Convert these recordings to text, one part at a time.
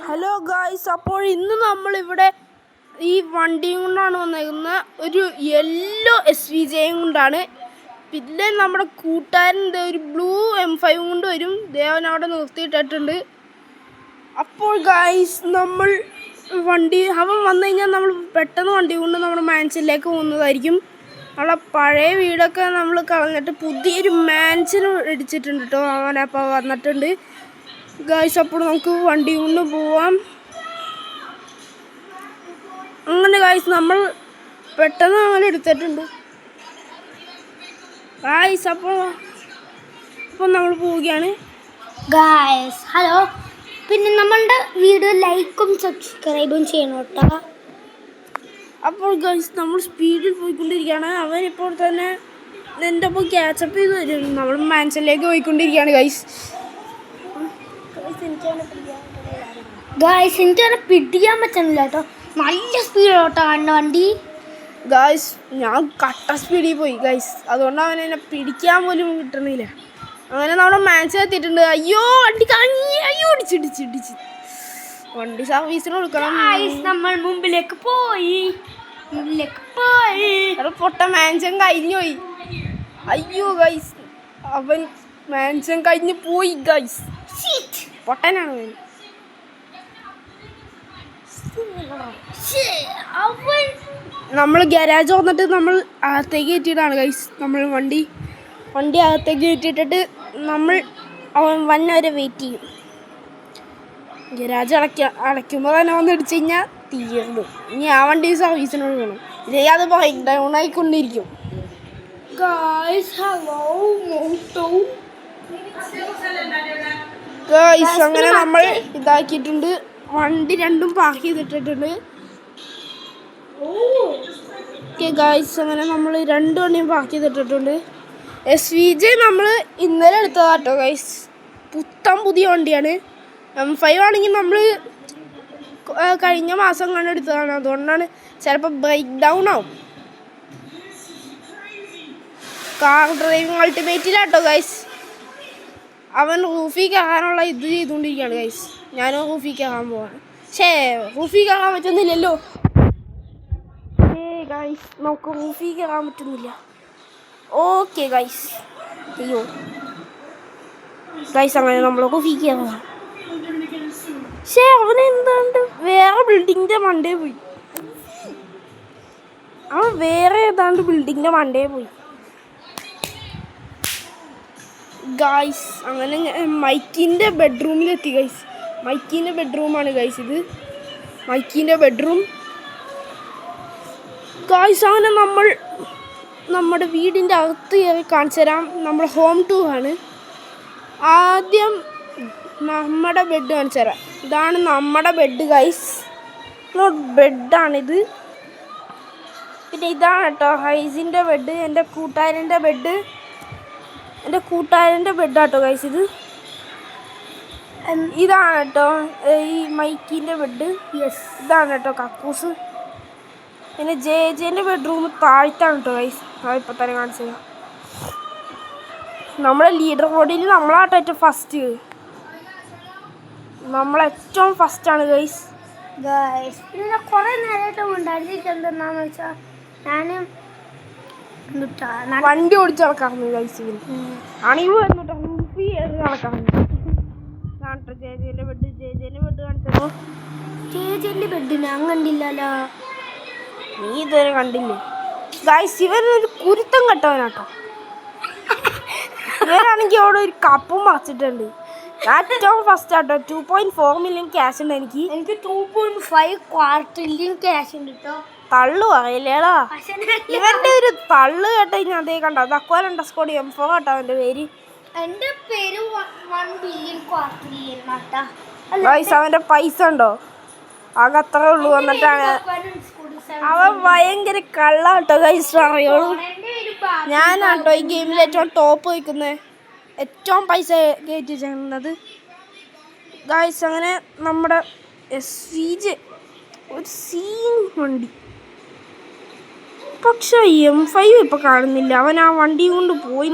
Hello guys, അപ്പോൾ ഇന്ന് നമ്മളിവിടെ ഈ വണ്ടിയും കൊണ്ടാണ് വന്നേക്കുന്നത്. ഒരു യെല്ലോ SVJ കൊണ്ടാണ്. പിന്നെ നമ്മുടെ കൂട്ടുകാരൻ ഒരു ബ്ലൂ M5 കൊണ്ട് വരും. ദേവൻ അവിടെ നിർത്തിയിട്ടിട്ടുണ്ട്. അപ്പോൾ ഗായ്സ്, നമ്മൾ അവൻ വന്നു കഴിഞ്ഞാൽ നമ്മൾ പെട്ടെന്ന് വണ്ടി കൊണ്ട് നമ്മുടെ മാൻഷനിലേക്ക് പോകുന്നതായിരിക്കും. നമ്മളെ പഴയ വീടൊക്കെ നമ്മൾ കളഞ്ഞിട്ട് പുതിയൊരു മാൻഷൻ ഇടിച്ചിട്ടുണ്ട് കേട്ടോ. അവനപ്പോൾ വന്നിട്ടുണ്ട് ഗായ്സ്. അപ്പോൾ നമുക്ക് വണ്ടി കൊണ്ട് പോവാം. അങ്ങനെ ഗായ്സ്, നമ്മൾ പെട്ടെന്ന് അങ്ങനെ എടുത്തിട്ടുണ്ട് ഗായ്സ്. അപ്പോൾ നമ്മൾ പോവുകയാണ് ഗായ്സ്. ഹലോ, പിന്നെ നമ്മളുടെ വീഡിയോ ലൈക്കും സബ്സ്ക്രൈബും ചെയ്യണം കേട്ടോ. അപ്പോൾ ഗായ്സ്, നമ്മൾ സ്പീഡിൽ പോയിക്കൊണ്ടിരിക്കുകയാണ്. അവനിപ്പോൾ തന്നെ എൻ്റെ ഒപ്പം ക്യാച്ചപ്പ് ചെയ്ത് വരും. നമ്മൾ മാൻഷനിലേക്ക് പോയിക്കൊണ്ടിരിക്കുകയാണ് ഗായ്സ്. ഗായ്സ്, എനിക്കങ്ങനെ പിടിക്കാൻ പറ്റുന്നില്ല കേട്ടോ. നല്ല സ്പീഡോട്ടോ കാണുന്ന വണ്ടി. ഗായ്സ്, ഞാൻ കട്ട സ്പീഡിൽ പോയി ഗായ്സ്. അതുകൊണ്ട് അവൻ എന്നെ പിടിക്കാൻ പോലും കിട്ടണില്ല. അങ്ങനെ നമ്മുടെ മാൻഷൻ എത്തിയിട്ടുണ്ട്. അയ്യോ, വണ്ടി കറങ്ങി. അയ്യോ, ഇടിച്ച് വണ്ടി സർവീസിന് കൊടുക്കണം. നമ്മൾ മുമ്പിലേക്ക് പോയി. പൊട്ട മാൻഷൻ കഴിഞ്ഞു പോയി. അയ്യോ ഗായ്സ്, അവൻ മാൻഷൻ കഴിഞ്ഞ് പോയി ഗായ്സ്. പൊട്ടനാണ് അവൻ. നമ്മൾ ഗരാജ് വന്നിട്ട് നമ്മൾ അകത്തേക്ക് കയറ്റിയിട്ടാണ് ഗൈസ്. നമ്മൾ വണ്ടി അകത്തേക്ക് കയറ്റിയിട്ടിട്ട് നമ്മൾ അവൻ വന്നവരെ വെയിറ്റ് ചെയ്യും. ഗരാജ് അടയ്ക്കുമ്പോൾ തന്നെ വന്ന് ഇടിച്ചു കഴിഞ്ഞാൽ തീർന്നു. ഇനി ആ വണ്ടി സർവീസിന് കൊടുക്കണം. ഇല്ലെങ്കിൽ അത് ബ്രേക്ക് ഡൗൺ ആയിക്കൊണ്ടിരിക്കും. ഗൈസ്, അങ്ങനെ നമ്മൾ ഇതാക്കിയിട്ടുണ്ട്. വണ്ടി രണ്ടും പാർക്ക് ചെയ്തിട്ടിട്ടുണ്ട്. ഓക്കെ ഗൈസ്, അങ്ങനെ നമ്മൾ രണ്ട് വണ്ടിയും പാർക്ക് ചെയ്തിട്ടിട്ടുണ്ട്. SVJ നമ്മൾ ഇന്നലെ എടുത്തതാട്ടോ ഗൈസ്. പുതിയ വണ്ടിയാണ്. M5 ആണെങ്കിൽ നമ്മൾ കഴിഞ്ഞ മാസം കണ്ടെടുത്തതാണ്. അതുകൊണ്ടാണ് ചിലപ്പോൾ ബ്രേക്ക് ഡൗൺ ആവും. കാർ ഡ്രൈവിംഗ് അൾട്ടിമേറ്റിലാട്ടോ ഗൈസ്. അവൻ റൂഫിൽ കയറാനുള്ള ഇത് ചെയ്തുകൊണ്ടിരിക്കുകയാണ് ഗൈസ്. ഞാനും റൂഫിൽ കയറാൻ പോവാണ്. റൂഫിൽ കയറാൻ പറ്റുന്നില്ലല്ലോ. ഗൈസ്, നമുക്ക് റൂഫിൽ കയറാൻ പറ്റുന്നില്ല. Okay guys. അയ്യോ ഗൈസ്, അങ്ങനെ നമ്മൾ റൂഫിൽ കയറാം. അവനെന്താണ്ട് വേറെ ബിൽഡിങ്ങിൻ്റെ മണ്ടേ പോയി. അവൻ വേറെ ഏതാണ്ട് ബിൽഡിങ്ങിൻ്റെ മണ്ടേ പോയി ഗായ്സ്. അങ്ങനെ മൈക്കിൻ്റെ ബെഡ്റൂമിലെത്തി ഗൈസ്. മൈക്കിൻ്റെ ബെഡ്റൂമാണ് ഗൈസ് ഇത്. മൈക്കിൻ്റെ ബെഡ്റൂം ഗായ്സ്. അങ്ങനെ നമ്മൾ നമ്മുടെ വീടിൻ്റെ അകത്ത് കയറി കാണിച്ചു തരാം. നമ്മുടെ ഹോം ടൂറാണ്. ആദ്യം നമ്മുടെ ബെഡ് കാണിച്ചു തരാം. ഇതാണ് നമ്മുടെ ബെഡ് ഗൈസ്. ബെഡാണിത്. പിന്നെ ഇതാണ് കേട്ടോ ഹൈസിൻ്റെ ബെഡ്. എൻ്റെ കൂട്ടുകാരൻ്റെ ബെഡാട്ടോ ഗൈസ് ഇത്. ഇതാണ് കേട്ടോ ഈ മൈക്കിൻ്റെ ബെഡ്. ഇതാണ് കേട്ടോ കക്കൂസ്. പിന്നെ ജെൻ്റെ ബെഡ്റൂം താഴ്ത്താണ് കേട്ടോ ഗൈസ്. ഇപ്പം തന്നെ കാണിച്ചത്. നമ്മളെ ലീഡർ ബോഡിയിൽ നമ്മളാട്ടോ ഏറ്റവും ഫസ്റ്റ്. നമ്മളേറ്റവും ഫസ്റ്റാണ് ഗൈസ്. പിന്നെ കുറേ നേരമായിട്ട് ഉണ്ടായിരിക്കുന്നതെന്നാന്ന് വെച്ചാൽ ഞാൻ വണ്ടി ഓടിച്ച് നടക്കാറുണ്ട് ഗൈസ്. അണിവ് വന്നിട്ട് നടക്കാറുണ്ട്. ജെൻ്റെ ബെഡ് കാണിച്ചോ. ചേച്ചിൻ്റെ ബെഡ് ഞാൻ കണ്ടില്ലല്ലോ. നീ ഇതുവരെ കണ്ടില്ലേ ഗൈസ്? ഇവനൊരു കുരുത്തം കെട്ടവനാട്ടോ. ഇവനാണെങ്കിൽ അവിടെ ഒരു കപ്പും മറച്ചിട്ടുണ്ട്. ഏറ്റവും ഫസ്റ്റ് ആട്ടോ. 2.4 മില്യൺ ക്യാഷ് ഉണ്ട് എനിക്ക്. 2.5 ക്വാർട്ടറിലും ക്യാഷ് ഉണ്ട് കേട്ടോ. തള്ളു പറയില്ലേടാ. ഇവന്റെ ഒരു തള്ളു കേട്ടോ. ഞാൻ അതേ കണ്ടോ. _M4 കേട്ടോ അവൻ്റെ പേര്. എൻ്റെ പേര് 1 ബില്യൺ ക്വാർട്ടറിലും കേട്ടോ. ഗൈസ്, അവൻ്റെ പൈസ ഉണ്ടോ? ആകെ അത്രേ ഉള്ളൂ. വന്നിട്ടാണ് അവൻ ഭയങ്കര കള്ളാട്ടോ ഗൈസ്. അറിയോളൂ, ഞാനാട്ടോ ഈ ഗെയിമിൽ ഏറ്റവും ടോപ്പ് വയ്ക്കുന്നത്. ഏറ്റവും പൈസ കയറ്റി ചെയ്യുന്നത് ഗൈസ്. അങ്ങനെ നമ്മുടെ SVJ ഒരു സീൻ വണ്ടി. പക്ഷെ M5 ഇപ്പം കാണുന്നില്ല. അവൻ ആ വണ്ടി കൊണ്ട് പോയി.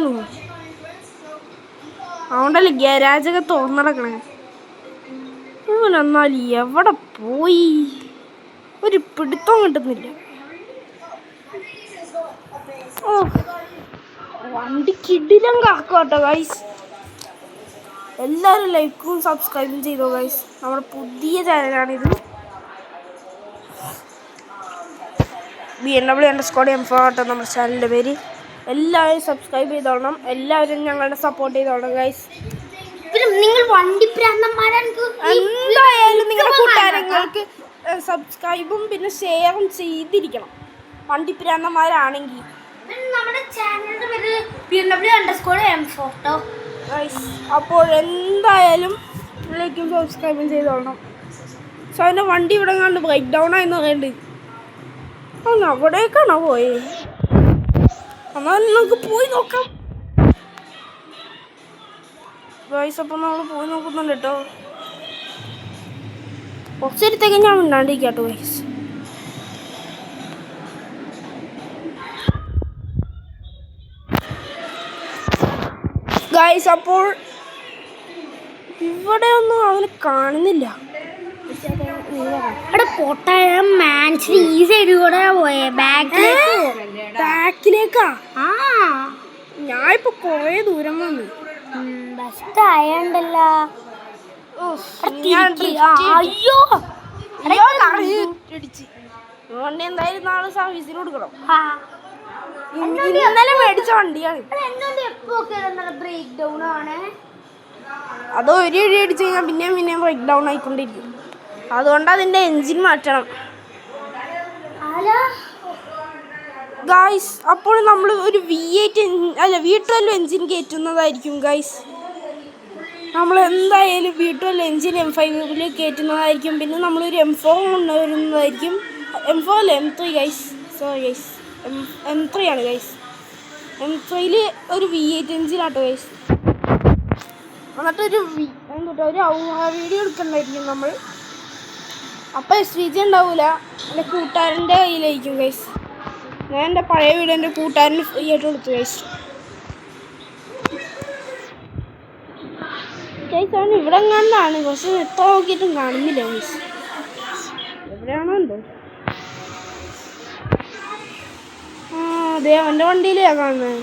അതുകൊണ്ടല്ലേ ഗരാജൊക്കെ തുറന്നടക്കണേ. എന്നാൽ എവിടെ പോയി? ഒരു പിടുത്തം കിട്ടുന്നില്ല. ഓ, വണ്ടി കിടിലം കാക്കോട്ടോ ഗൈസ്. എല്ലാവരും ലൈക്കും സബ്സ്ക്രൈബും ചെയ്തോ ഗൈസ്. നമ്മുടെ പുതിയ ചാനലാണിത്. BMW_M4 നമ്മുടെ ചാനലിൻ്റെ പേര്. എല്ലാവരും സബ്സ്ക്രൈബ് ചെയ്തോളണം. എല്ലാവരും ഞങ്ങളുടെ സപ്പോർട്ട് ചെയ്തോളണം ഗൈസ്. പിന്നെ നിങ്ങൾ വണ്ടി പ്രാന്തന്മാരാണ്. എന്തായാലും നിങ്ങളുടെ കൂട്ടുകാരങ്ങൾക്ക് സബ്സ്ക്രൈബും പിന്നെ ഷെയറും ചെയ്തിരിക്കണം വണ്ടി പ്രാന്തന്മാരാണെങ്കിൽ. നമ്മുടെ ചാനലിന്റെ പേര് BMW_M4 ഗൈസ്. അപ്പോൾ എന്തായാലും ലൈക്കും സബ്സ്ക്രൈബും ചെയ്തോളണം. സോ അതിൻ്റെ വണ്ടി ഇവിടെ കണ്ട് ബ്രേക്ക് ഡൗൺ ആയെന്ന് പറയണ്ട്. ഒന്ന് അവിടേക്കാണോ പോയേ? എന്നാൽ നമുക്ക് പോയി നോക്കാം ഗൈസ്. അപ്പം നമ്മൾ പോയി നോക്കുന്നുണ്ട് കേട്ടോ. കുറച്ചേരത്തേക്ക് ഞാൻ മിണ്ടാണ്ടിരിക്കാട്ടോ ഗൈസ്. ഗൈസ്, അപ്പോൾ ഇവിടെ ഒന്നും അവന് കാണുന്നില്ല. അവിടെ പൊട്ടായ മാൻഷൻ ഈ സൈഡ് കൂടെ പോയേ. ബാക്കിലേക്കാ? ആ, ഞാൻ ഇപ്പൊ കൊറേ ദൂരം വന്നു. ബെസ്റ്റ് ആയണ്ടല്ലോ. അയ്യോ, വണ്ടി എന്തായാലും നാളെ സർവീസിന് കൊടുക്കണം. ഇന്നലെ മേടിച്ച വണ്ടിയാണ്. ബ്രേക്ക് ഡൗൺ ആണ്. അത് ഒരു ഇടി അടിച്ചു കഴിഞ്ഞാൽ പിന്നെയും ബ്രേക്ക് ഡൗൺ ആയിക്കൊണ്ടിരിക്കും. അതുകൊണ്ട് അതിൻ്റെ എൻജിൻ മാറ്റണം ഗൈസ്. അപ്പോൾ നമ്മൾ ഒരു V12 എൻജിൻ കയറ്റുന്നതായിരിക്കും ഗൈസ്. നമ്മൾ എന്തായാലും V12 എൻജിൻ M5 കയറ്റുന്നതായിരിക്കും. പിന്നെ നമ്മളൊരു M4 കൊണ്ടുവരുന്നതായിരിക്കും. M4 അല്ല, M3 guys. Sorry guys, M3 ആണ് ഗൈസ്. M3 ഒരു V8 എൻജിനാട്ടോ ഗൈസ്. എന്നിട്ടൊരു വീഡിയോ എടുക്കണ്ടായിരിക്കും നമ്മൾ. അപ്പം SVG ഉണ്ടാവില്ല, എൻ്റെ കൂട്ടുകാരൻ്റെ കയ്യിലായിരിക്കും ഗൈസ്. ഞാൻ എൻ്റെ പഴയ വീഡിയോ എൻ്റെ കൂട്ടുകാരന് ഫ്രീ ആയിട്ട് കൊടുത്തു ഗൈസ്. ഗൈസ്, അവൻ ഇവിടെ എങ്ങാണ്ടാണ്. പക്ഷെ എത്ര നോക്കിയിട്ടും കാണുന്നില്ല ഗൈസ്. എവിടെയാണോ എന്തോ. അതെ, അവൻ്റെ വണ്ടിയിലാണ് കാണുന്നത്.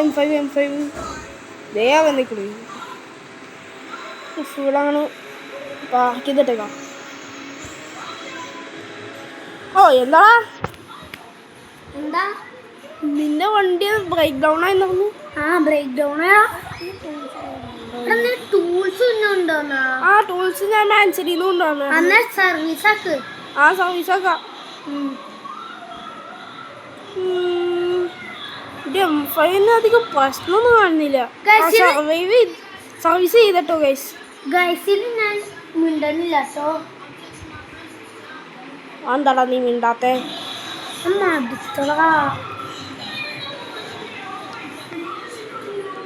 M5 ദേ അവൻ നിൽക്കണേ. ഇവിടെ അങ്ങനെ പാർക്ക് ചെയ്തിട്ടേക്കാം. ഓ, എന്താ നിന്റെ വണ്ടി ബ്രേക്ക് ഡൗൺ ആയി നടന്നു? ആ, ബ്രേക്ക് ഡൗൺ. ടൂൾസ് ആ ടൂൾസ് ഞാൻ മാൻസിലിന്ന് കൊണ്ടുവന്നു. സർവീസ് ആക്ക്. ആ, സർവീസ് ആക്കാം. M5 അധികം പ്രശ്നമൊന്നും കാണുന്നില്ല. Service ചെയ്തട്ടോ guys. ഗൈസിൽ ഞാൻ മിണ്ടണില്ല കേട്ടോ. എന്താടാ നീ മിണ്ടാത്തെ?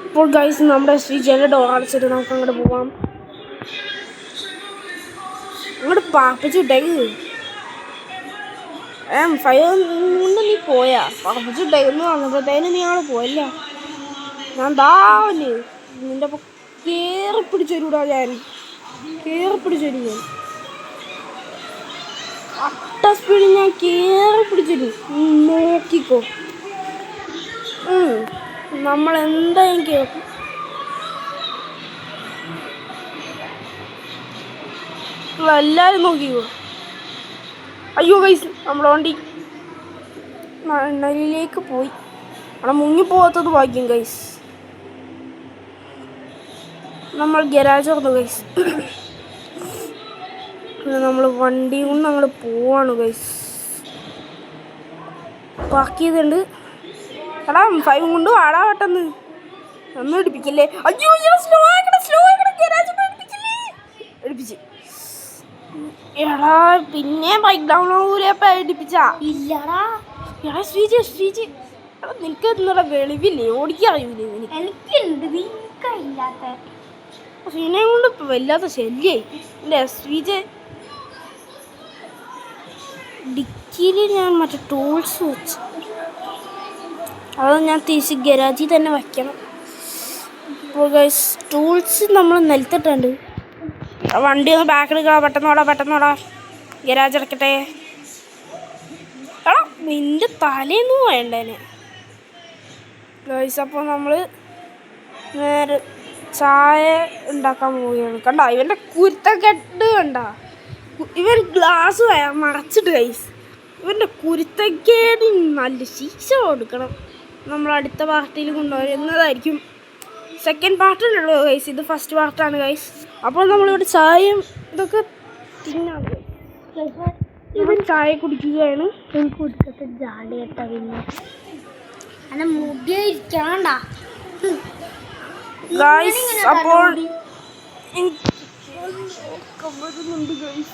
ഇപ്പോൾ ഗൈസ് നമ്മുടെ SVGയുടെ ഡോർ അടച്ചിട്ട് നമുക്ക് അങ്ങോട്ട് പോവാം. അങ്ങോട്ട് പാപ്പിച്ചിട്ടേക്ക്. M5 കൊണ്ട് നീ പോയാ? പാപ്പിച്ചിട്ടേന്ന് പറഞ്ഞപ്പോഴത്തേനും നീ ആള് പോയല്ല. ഞാൻ ദാവല് നിന്റെ ഒപ്പം കയറി പിടിച്ചൊരുടാ. ഞാൻ കയറി പിടിച്ചൊരു ഞാൻ അട്ട സ്പീഡിൽ ഞാൻ കയറി പിടിച്ചിട്ടു. നോക്കിക്കോ, നമ്മളെന്തായാലും കേൾക്കും. എല്ലാവരും നോക്കിക്കോ. അയ്യോ ഗൈസ്, നമ്മുടെ വണ്ടി മണ്ണലിലേക്ക് പോയി. അവിടെ മുങ്ങിപ്പോകാത്തത് ഭാഗ്യം ഗൈസ്. നമ്മൾ ഗരാജ് തുറന്നു ഗൈസ്. നമ്മൾ വണ്ടി കൊണ്ട് അങ്ങോട്ട് പോവാണ് ഗൈസ്. പാർക്ക് ചെയ്തിട്ടുണ്ട്. എടാ M5 കൊണ്ട് വാടാ പെട്ടെന്ന്. ഒന്നും എടുപ്പിക്കില്ലേ? അയ്യോ, സ്ലോ ആക്കണം ഗരാജ് എടുപ്പിച്ച്. എടാ പിന്നെ ബൈക്ക് ഡൗൺ ആവൂലപ്പ എടുപ്പിച്ചാ? ഇല്ലടാ. എടാ SVG എടാ നിനക്ക് എന്താ വെളിവില്ലേ? ഓടിക്കറിയൂലേ? എനിക്കുണ്ട്, നിനക്കില്ലാത്ത. സീനെ കൊണ്ട് ഇപ്പം വല്ലാത്ത ശല്യായി എൻ്റെ SVG. ഡിക്കിയിൽ ഞാൻ മറ്റേ ടൂൾസ് വെച്ച് അത് ഞാൻ തിരിച്ച് ഗരാജിൽ തന്നെ വയ്ക്കണം. അപ്പോൾ ഗൈസ്, ടൂൾസ് നമ്മൾ നിലത്തിട്ടുണ്ട്. വണ്ടി ഒന്ന് ബാക്ക് എടുക്കാം. പെട്ടെന്നോടാ ഗരാജ് അടക്കട്ടെ. എടാ നിന്റെ തലേന്ന് വേണ്ടേനെ ഗൈസ്. അപ്പോൾ നമ്മൾ നേരെ ചായ ഉണ്ടാക്കാൻ പോവുകയാണ്. കണ്ട ഇവൻ്റെ കുരുത്തക്കെട്ട് കണ്ട. ഇവൻ ഗ്ലാസ് മറച്ചിട്ട് ഗൈസ്. ഇവൻ്റെ കുരുത്തക്കേട് നല്ല ശിക്ഷ കൊടുക്കണം. നമ്മൾ അടുത്ത പാർട്ടിയിൽ കൊണ്ടുവരുന്നതായിരിക്കും. സെക്കൻഡ് പാർട്ടിലുള്ളൂ ഗൈസ്. ഇത് ഫസ്റ്റ് പാർട്ടാണ് ഗൈസ്. അപ്പോൾ നമ്മളിവിടെ ചായയും ഇതൊക്കെ തിന്നാം. ഇവൻ ചായ കുടിക്കുകയാണ്. കുടിക്കത്തെ ജാടിയട്ട പിന്നെ അന്നെ മുടിയിരിക്കണ്ട ഗൈസ്. അപ്പോൾ വരുന്നുണ്ട് ഗൈസ്.